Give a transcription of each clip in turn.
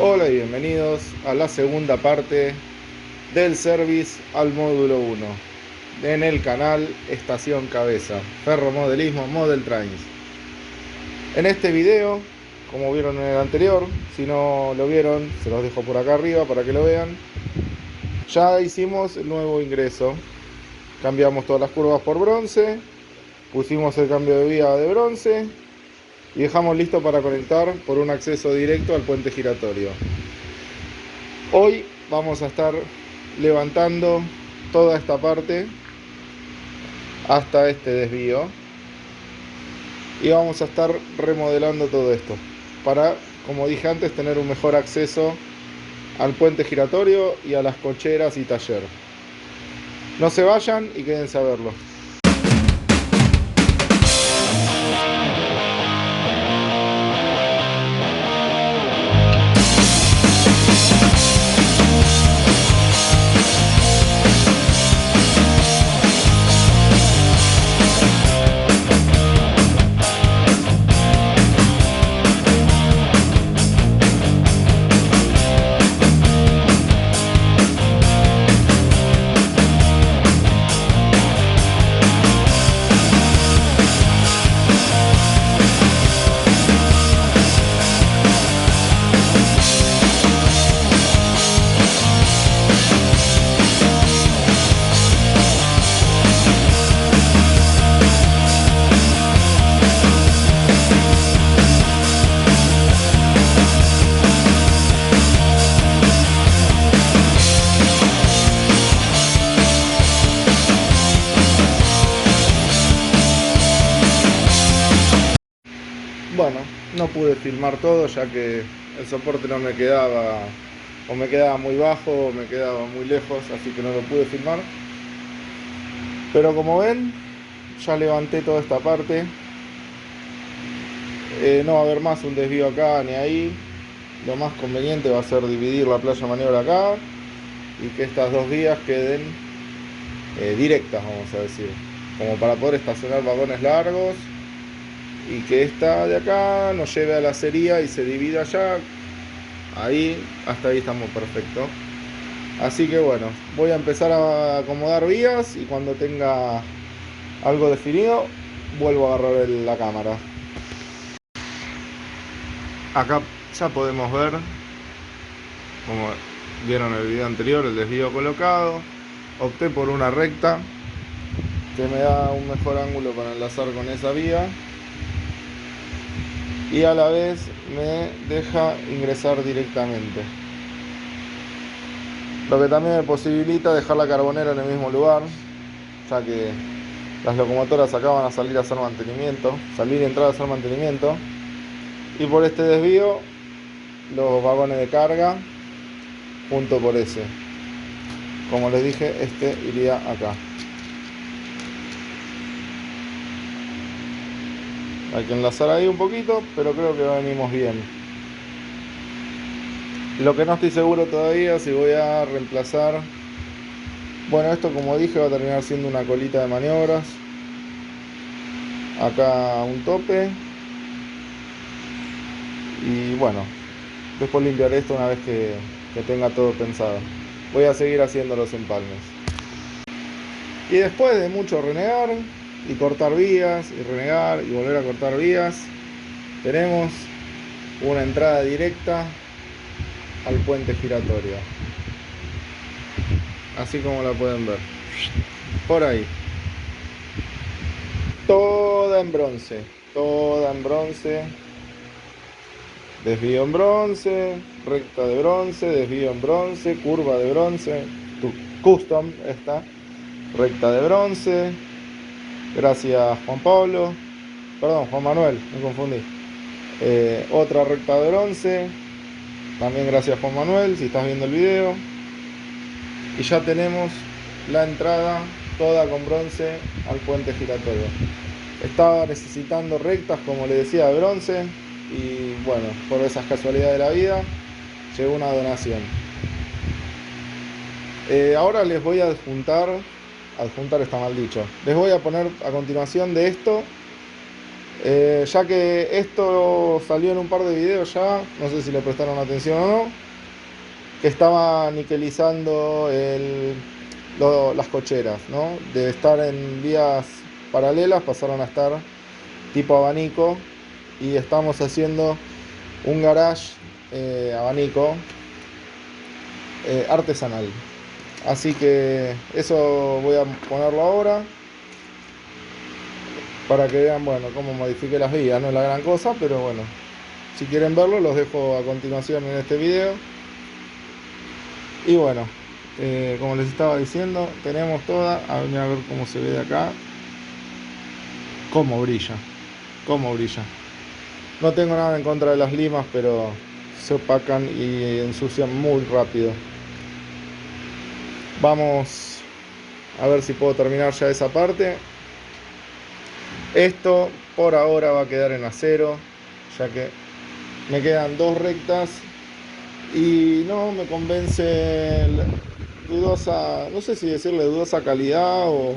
Hola y bienvenidos a la segunda parte del service al módulo 1 en el canal Estación Cabeza, Ferromodelismo Model Trains. En este video, como vieron en el anterior, si no lo vieron, se los dejo por acá arriba para que lo vean. Ya hicimos el nuevo ingreso, cambiamos todas las curvas por bronce, pusimos el cambio de vía de bronce y dejamos listo para conectar por un acceso directo al puente giratorio. Hoy vamos a estar levantando toda esta parte hasta este desvío y vamos a estar remodelando todo esto para, como dije antes, tener un mejor acceso al puente giratorio y a las cocheras y taller. No se vayan y quédense a verlo. Bueno, no pude filmar todo ya que el soporte no me quedaba, o me quedaba muy bajo o me quedaba muy lejos, así que no lo pude filmar. Pero como ven, ya levanté toda esta parte. No va a haber más un desvío acá ni ahí. Lo más conveniente va a ser dividir la playa maniobra acá y que estas dos vías queden directas, vamos a decir, como para poder estacionar vagones largos, y que esta de acá nos lleve a la acería y se divida allá. Ahí, hasta ahí estamos perfectos. Así que bueno, voy a empezar a acomodar vías y cuando tenga algo definido vuelvo a agarrar la cámara. Acá ya podemos ver, como vieron en el video anterior, el desvío colocado. Opté por una recta que me da un mejor ángulo para enlazar con esa vía y a la vez me deja ingresar directamente, lo que también me posibilita dejar la carbonera en el mismo lugar, ya que las locomotoras acá van a salir a hacer mantenimiento, salir y entrar a hacer mantenimiento, y por este desvío los vagones de carga junto por ese. Como les dije, este iría acá. Hay que enlazar ahí un poquito, pero creo que venimos bien. Lo que no estoy seguro todavía si voy a reemplazar. Bueno, esto como dije va a terminar siendo una colita de maniobras. Acá un tope. Y bueno, después limpiaré esto una vez que tenga todo pensado. Voy a seguir haciendo los empalmes. Y después de mucho renegar y cortar vías y renegar y volver a cortar vías, tenemos una entrada directa al puente giratorio, así como la pueden ver por ahí, toda en bronce, desvío en bronce, recta de bronce, desvío en bronce, curva de bronce, custom esta, recta de bronce. Gracias Juan Pablo, perdón, Juan Manuel, me confundí. Otra recta de bronce, también gracias Juan Manuel, si estás viendo el video. Y ya tenemos la entrada toda con bronce al puente giratorio. Estaba necesitando rectas, como les decía, de bronce, y bueno, por esas casualidades de la vida llegó una donación. Ahora les voy a adjuntar está mal dicho, les voy a poner a continuación de esto Ya que esto salió en un par de videos ya, no sé si le prestaron atención o no, que estaba niquelizando las cocheras, ¿no? De estar en vías paralelas pasaron a estar tipo abanico y estamos haciendo un garage abanico artesanal. Así que eso voy a ponerlo ahora para que vean, bueno, cómo modifiqué las vías. No es la gran cosa, pero bueno, si quieren verlo los dejo a continuación en este video. Y bueno, como les estaba diciendo, tenemos toda, a ver cómo se ve de acá, cómo brilla, cómo brilla. No tengo nada en contra de las limas, pero se opacan y ensucian muy rápido. Vamos a ver si puedo terminar ya esa parte. Esto por ahora va a quedar en acero, ya que me quedan dos rectas y no me convence dudosa, no sé si decirle dudosa calidad o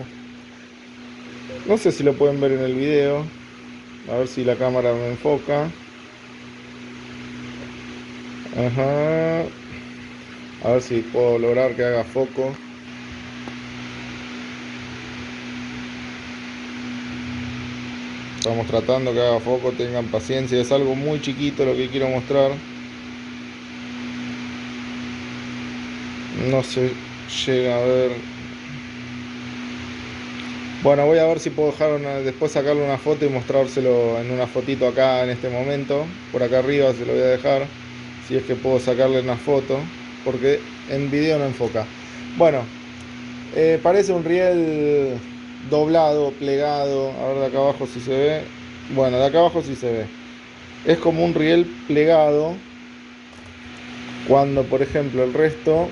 no sé si lo pueden ver en el video. A ver si la cámara me enfoca. Ajá. A ver si puedo lograr que haga foco. Estamos tratando que haga foco, tengan paciencia. Es algo muy chiquito lo que quiero mostrar. No se llega a ver. Bueno, voy a ver si puedo dejar después sacarle una foto y mostrárselo en una fotito acá en este momento. Por acá arriba se lo voy a dejar. Si es que puedo sacarle una foto. Porque en video no enfoca. Bueno, parece un riel doblado, plegado. A ver de acá abajo si se ve. Bueno, de acá abajo sí se ve. Es como un riel plegado. Cuando por ejemplo el resto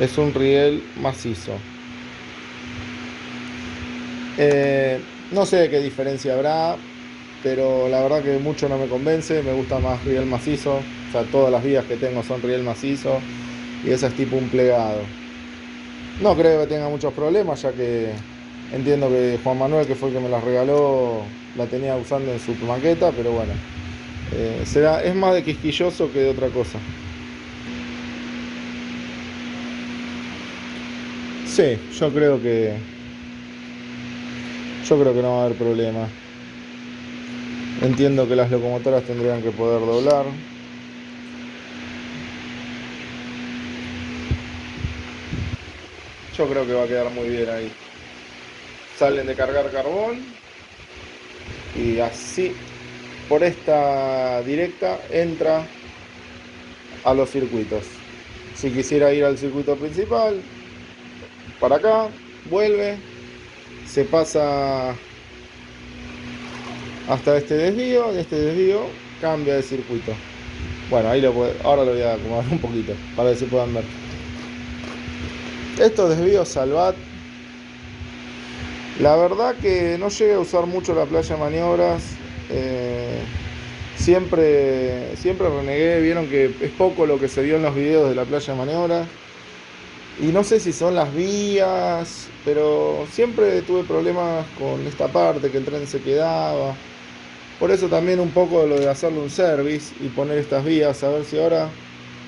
es un riel macizo. No sé qué diferencia habrá, pero la verdad que mucho no me convence. Me gusta más riel macizo. O sea, todas las vías que tengo son riel macizo y esa es tipo un plegado. No creo que tenga muchos problemas, ya que entiendo que Juan Manuel, que fue el que me las regaló, la tenía usando en su maqueta, pero bueno, es más de quisquilloso que de otra cosa. Sí, yo creo que no va a haber problema. Entiendo que las locomotoras tendrían que poder doblar. Yo creo que va a quedar muy bien ahí. Salen de cargar carbón y así por esta directa entra a los circuitos. Si quisiera ir al circuito principal, para acá, vuelve, se pasa hasta este desvío, de este desvío cambia de circuito. Bueno, ahora lo voy a acomodar un poquito para que se puedan ver. Estos desvíos Salvat, la verdad que no llegué a usar mucho la playa de maniobras. Siempre renegué, vieron que es poco lo que se vio en los videos de la playa de maniobras. Y no sé si son las vías, pero siempre tuve problemas con esta parte, que el tren se quedaba. Por eso también un poco lo de hacerle un service y poner estas vías, a ver si ahora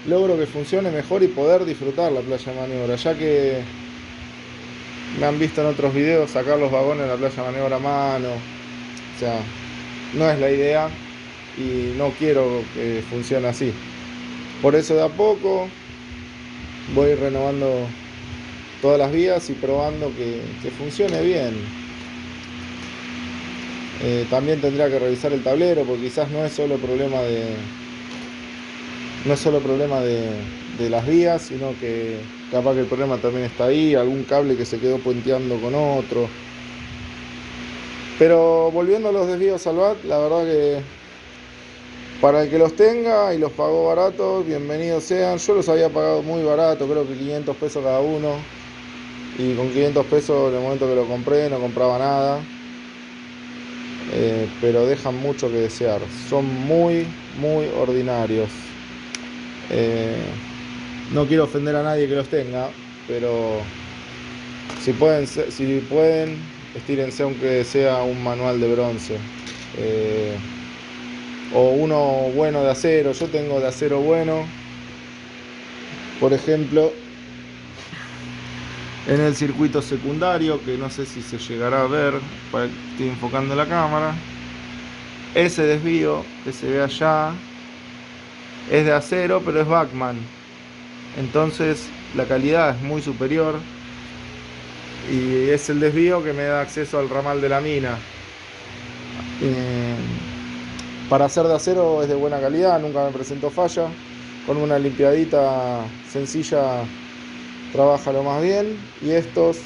logro que funcione mejor y poder disfrutar la playa de maniobra, ya que me han visto en otros videos sacar los vagones de la playa de maniobra a mano. O sea, no es la idea y no quiero que funcione así. Por eso de a poco voy renovando todas las vías y probando que funcione bien. También tendría que revisar el tablero, porque quizás no es solo problema de las vías, sino que capaz que el problema también está ahí, algún cable que se quedó puenteando con otro. Pero volviendo a los desvíos Salvat, la verdad que para el que los tenga y los pagó baratos, bienvenidos sean. Yo los había pagado muy barato, creo que 500 pesos cada uno. Y con 500 pesos en el momento que lo compré no compraba nada. Pero dejan mucho que desear. Son muy ordinarios. No quiero ofender a nadie que los tenga, pero si pueden estírense aunque sea un manual de bronce. O uno bueno de acero. Yo tengo de acero bueno. Por ejemplo, en el circuito secundario, que no sé si se llegará a ver, estoy enfocando la cámara. Ese desvío que se ve allá es de acero, pero es Bachmann. Entonces la calidad es muy superior. Y es el desvío que me da acceso al ramal de la mina. Para ser de acero es de buena calidad, nunca me presentó falla. Con una limpiadita sencilla trabaja lo más bien. Y estos,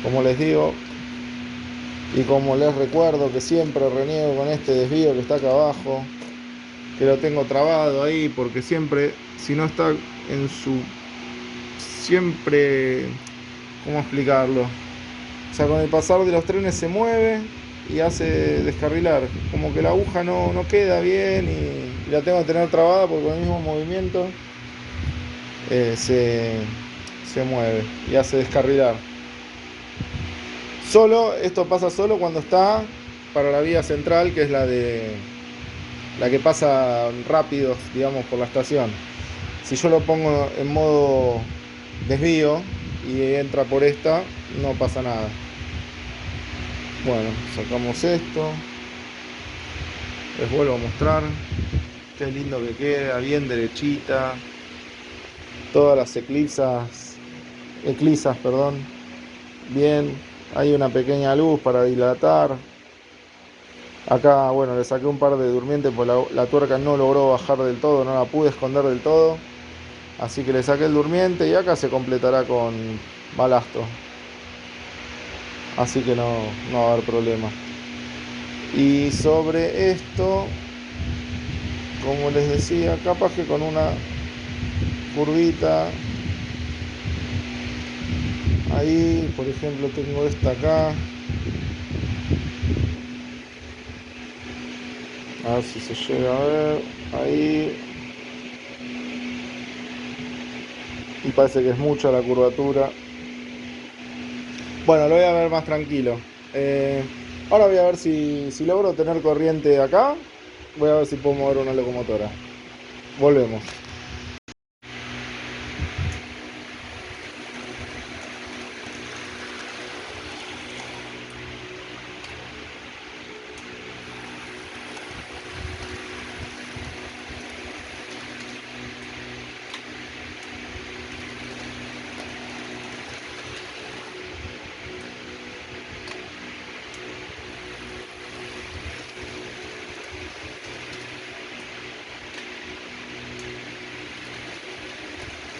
como les digo, y como les recuerdo que siempre reniego con este desvío que está acá abajo, que lo tengo trabado ahí, porque siempre, si no está en su... Siempre... ¿Cómo explicarlo? O sea, con el pasar de los trenes se mueve y hace descarrilar. Como que la aguja no queda bien y la tengo que tener trabada porque con el mismo movimiento se mueve y hace descarrilar. Esto pasa solo cuando está para la vía central, que es la que pasa rápido, digamos, por la estación. Si yo lo pongo en modo desvío y entra por esta, no pasa nada. Bueno, sacamos esto. Les vuelvo a mostrar. Qué lindo que queda, bien derechita. Todas las eclisas, perdón. Bien, hay una pequeña luz para dilatar. Acá, bueno, le saqué un par de durmientes porque la tuerca no logró bajar del todo, no la pude esconder del todo. Así que le saqué el durmiente y acá se completará con balastro. Así que no va a haber problema. Y sobre esto, como les decía, capaz que con una curvita ahí, por ejemplo, tengo esta acá. A ver si se llega a ver. Ahí. Me parece que es mucha la curvatura. Bueno, lo voy a ver más tranquilo. Ahora voy a ver si logro tener corriente acá. Voy a ver si puedo mover una locomotora. Volvemos.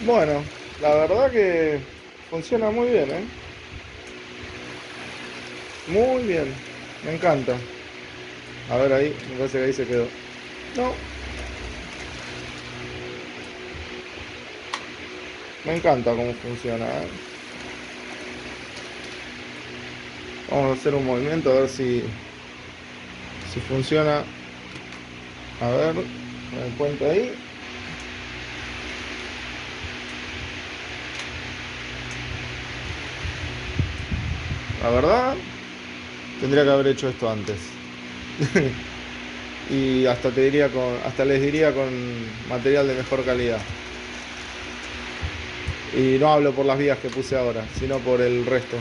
Bueno, la verdad que funciona muy bien, ¿eh? Muy bien, me encanta. A ver ahí, me parece que ahí se quedó. No, me encanta cómo funciona, ¿eh? Vamos a hacer un movimiento a ver si funciona. A ver, me doy cuenta ahí. La verdad, tendría que haber hecho esto antes. Y hasta les diría con material de mejor calidad. Y no hablo por las vías que puse ahora, sino por el resto.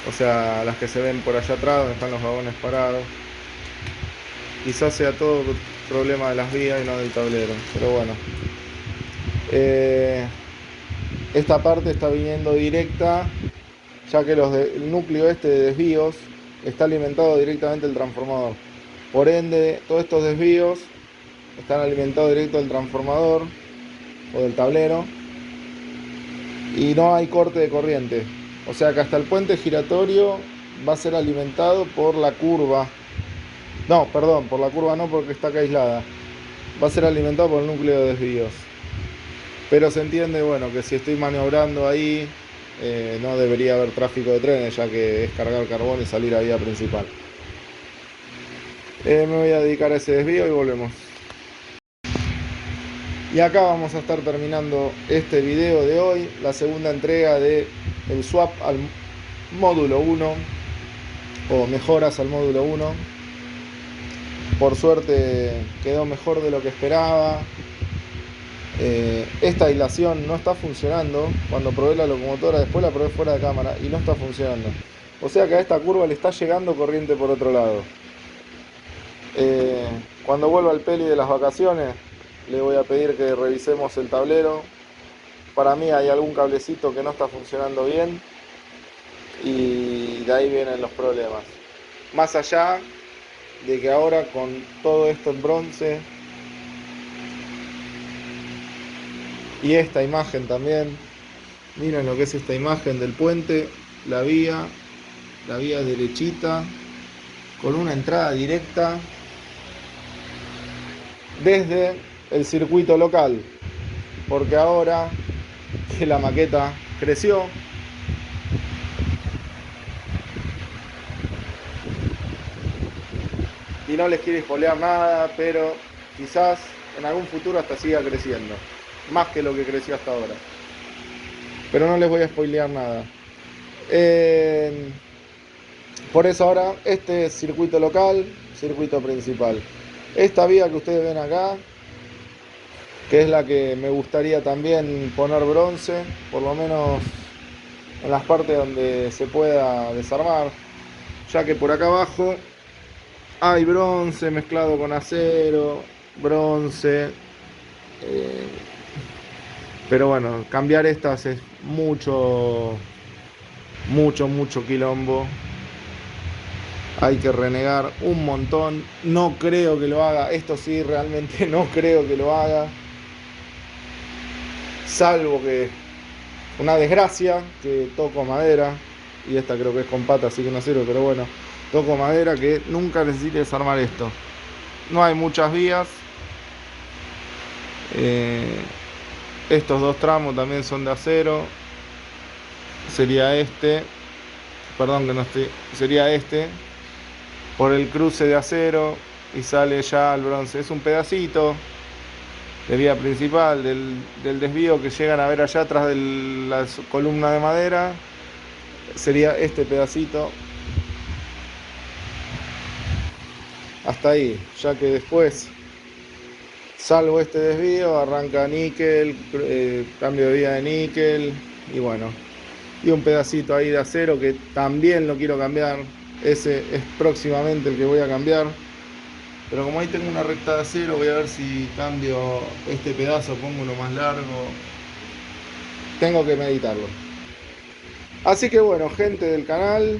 O sea, las que se ven por allá atrás, donde están los vagones parados. Quizás sea todo problema de las vías y no del tablero, pero bueno. Esta parte está viniendo directa, ya que el núcleo este de desvíos está alimentado directamente del transformador. Por ende, todos estos desvíos están alimentados directo del transformador o del tablero y no hay corte de corriente. O sea que hasta el puente giratorio va a ser alimentado por la curva. No, perdón, por la curva no, porque está acá aislada. Va a ser alimentado por el núcleo de desvíos. Pero se entiende, bueno, que si estoy maniobrando ahí, no debería haber tráfico de trenes, ya que es cargar carbón y salir a vía principal. Me voy a dedicar a ese desvío y volvemos. Y acá vamos a estar terminando este video de hoy, la segunda entrega de el swap módulo 1 o mejoras al módulo 1. Por suerte quedó mejor de lo que esperaba. Esta aislación no está funcionando. Cuando probé la locomotora, después la probé fuera de cámara y no está funcionando. O sea que a esta curva le está llegando corriente por otro lado. Cuando vuelva al peli de las vacaciones, le voy a pedir que revisemos el tablero. Para mí hay algún cablecito que no está funcionando bien y de ahí vienen los problemas. Más allá de que ahora con todo esto en bronce y esta imagen también, miren lo que es esta imagen del puente, la vía derechita con una entrada directa desde el circuito local, porque ahora que la maqueta creció, y no les quiero spoilear nada, pero quizás en algún futuro hasta siga creciendo, más que lo que creció hasta ahora, pero no les voy a spoilear nada. Por eso ahora este es circuito local, circuito principal. Esta vía que ustedes ven acá, que es la que me gustaría también poner bronce, por lo menos en las partes donde se pueda desarmar, ya que por acá abajo hay bronce mezclado con acero, bronce, pero bueno, cambiar estas es mucho quilombo. Hay que renegar un montón. No creo que lo haga. Esto sí, realmente no creo que lo haga. Salvo que una desgracia, que toco madera. Y esta creo que es con pata, así que no sirve, pero bueno. Toco madera, que nunca necesite desarmar esto. No hay muchas vías. Estos dos tramos también son de acero. Sería este. Perdón que no estoy. Sería este. Por el cruce de acero y sale ya al bronce. Es un pedacito de vía principal del desvío que llegan a ver allá atrás de la columna de madera. Sería este pedacito hasta ahí, ya que después, salvo este desvío, arranca níquel, cambio de vía de níquel y bueno, y un pedacito ahí de acero que también lo quiero cambiar. Ese es próximamente el que voy a cambiar, pero como ahí tengo una recta de acero, voy a ver si cambio este pedazo, pongo uno más largo. Tengo que meditarlo. Así que bueno, gente del canal,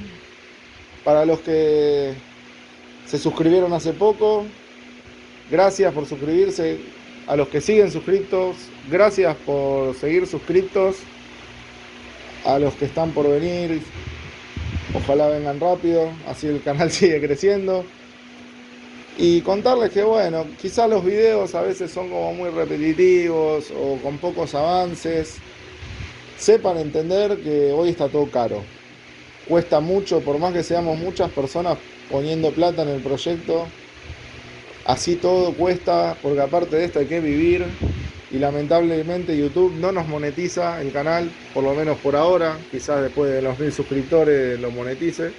para los que se suscribieron hace poco, gracias por suscribirse. A los que siguen suscritos, gracias por seguir suscritos. A los que están por venir, ojalá vengan rápido, así el canal sigue creciendo. Y contarles que bueno, quizás los videos a veces son como muy repetitivos o con pocos avances. Sepan entender que hoy está todo caro. Cuesta mucho, por más que seamos muchas personas poniendo plata en el proyecto, así todo cuesta, porque aparte de esto hay que vivir. Y lamentablemente YouTube no nos monetiza el canal, por lo menos por ahora. Quizás después de los 1000 suscriptores lo monetice.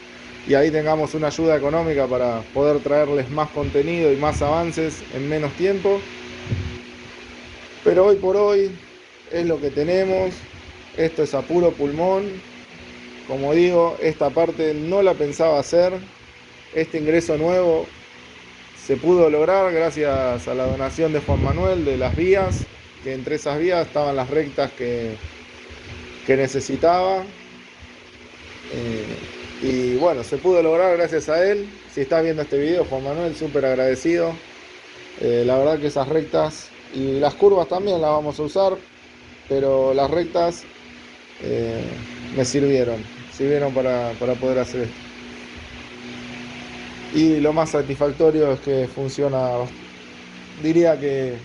Y ahí tengamos una ayuda económica para poder traerles más contenido y más avances en menos tiempo. Pero hoy por hoy es lo que tenemos. Esto es a puro pulmón. Como digo, esta parte no la pensaba hacer. Este ingreso nuevo se pudo lograr gracias a la donación de Juan Manuel de las vías, que entre esas vías estaban las rectas que necesitaba. Y bueno, se pudo lograr gracias a él. Si estás viendo este video, Juan Manuel, súper agradecido. La verdad que esas rectas y las curvas también las vamos a usar, pero las rectas me sirvieron para poder hacer esto. Y lo más satisfactorio es que funciona, diría que,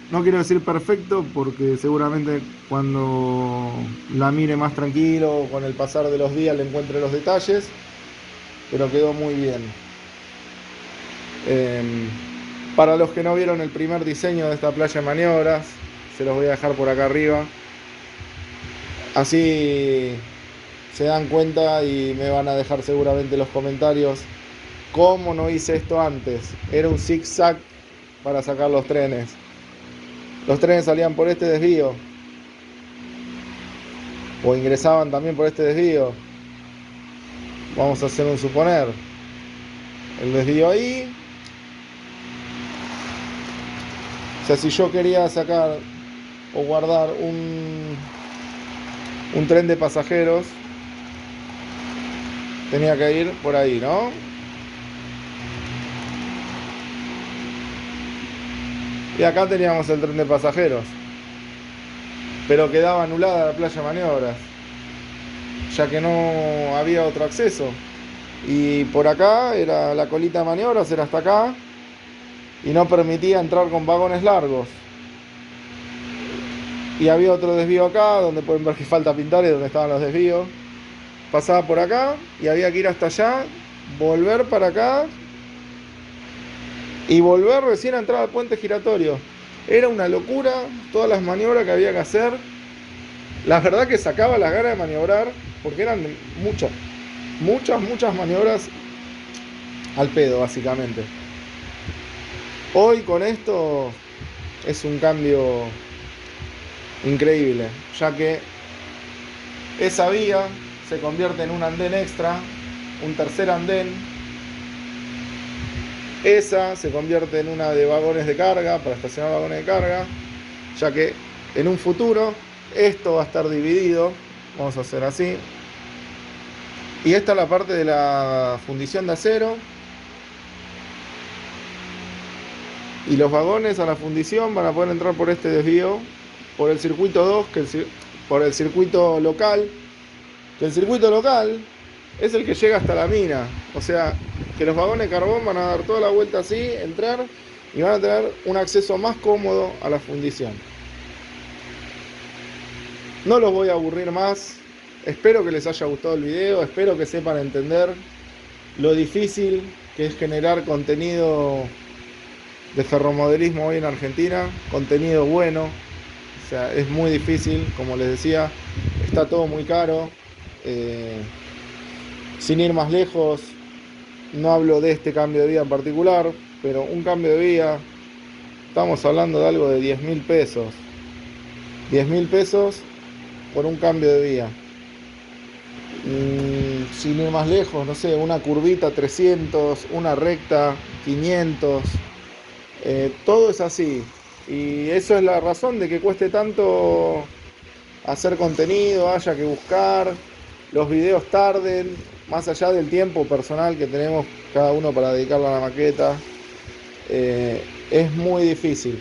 no quiero decir perfecto, porque seguramente cuando la mire más tranquilo, con el pasar de los días le encuentre los detalles, pero quedó muy bien. Para los que no vieron el primer diseño de esta playa de maniobras, se los voy a dejar por acá arriba. Así se dan cuenta y me van a dejar seguramente en los comentarios cómo no hice esto antes. Era un zigzag para sacar los trenes. Los trenes salían por este desvío o ingresaban también por este desvío. Vamos a hacer un suponer. El desvío ahí. O sea, si yo quería sacar o guardar un tren de pasajeros, tenía que ir por ahí, ¿no? Y acá teníamos el tren de pasajeros, pero quedaba anulada la playa de maniobras, ya que no había otro acceso. Y por acá era la colita de maniobras, era hasta acá, y no permitía entrar con vagones largos. Y había otro desvío acá, donde pueden ver que falta pintar y donde estaban los desvíos. Pasaba por acá y había que ir hasta allá, volver para acá y volver recién a entrar al puente giratorio. Era una locura todas las maniobras que había que hacer. La verdad que sacaba las ganas de maniobrar, porque eran muchas maniobras al pedo, básicamente. Hoy con esto es un cambio increíble, ya que esa vía se convierte en un andén extra, un tercer andén. Esa se convierte en una de vagones de carga, para estacionar vagones de carga, ya que en un futuro esto va a estar dividido. Vamos a hacer así. Y esta es la parte de la fundición de acero. Y los vagones a la fundición van a poder entrar por este desvío, por el circuito 2, por el circuito local. Que el circuito local es el que llega hasta la mina. O sea, que los vagones de carbón van a dar toda la vuelta así, entrar y van a tener un acceso más cómodo a la fundición. No los voy a aburrir más. Espero que les haya gustado el video. Espero que sepan entender lo difícil que es generar contenido de ferromodelismo hoy en Argentina. Contenido bueno. O sea, es muy difícil, como les decía. Está todo muy caro. Sin ir más lejos, no hablo de este cambio de vía en particular, pero un cambio de vía, estamos hablando de algo de 10.000 pesos. 10.000 pesos por un cambio de vía. Sin ir más lejos, no sé, una curvita 300, una recta 500, todo es así. Y eso es la razón de que cueste tanto hacer contenido, haya que buscar, los videos tarden, más allá del tiempo personal que tenemos cada uno para dedicarlo a la maqueta. Es muy difícil.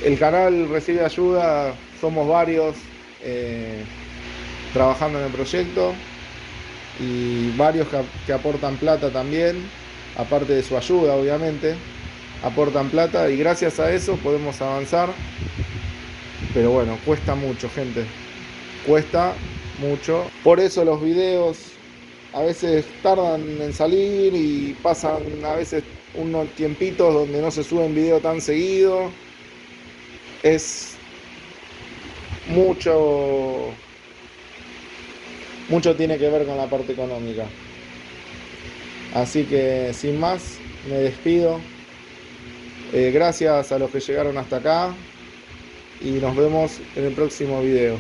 El canal recibe ayuda, somos varios trabajando en el proyecto y varios que aportan plata también, aparte de su ayuda obviamente, aportan plata y gracias a eso podemos avanzar. Pero bueno, cuesta mucho, gente, cuesta mucho. Por eso los videos a veces tardan en salir y pasan a veces unos tiempitos donde no se suben video tan seguido. Es mucho tiene que ver con la parte económica. Así que sin más, me despido. Gracias a los que llegaron hasta acá y nos vemos en el próximo video.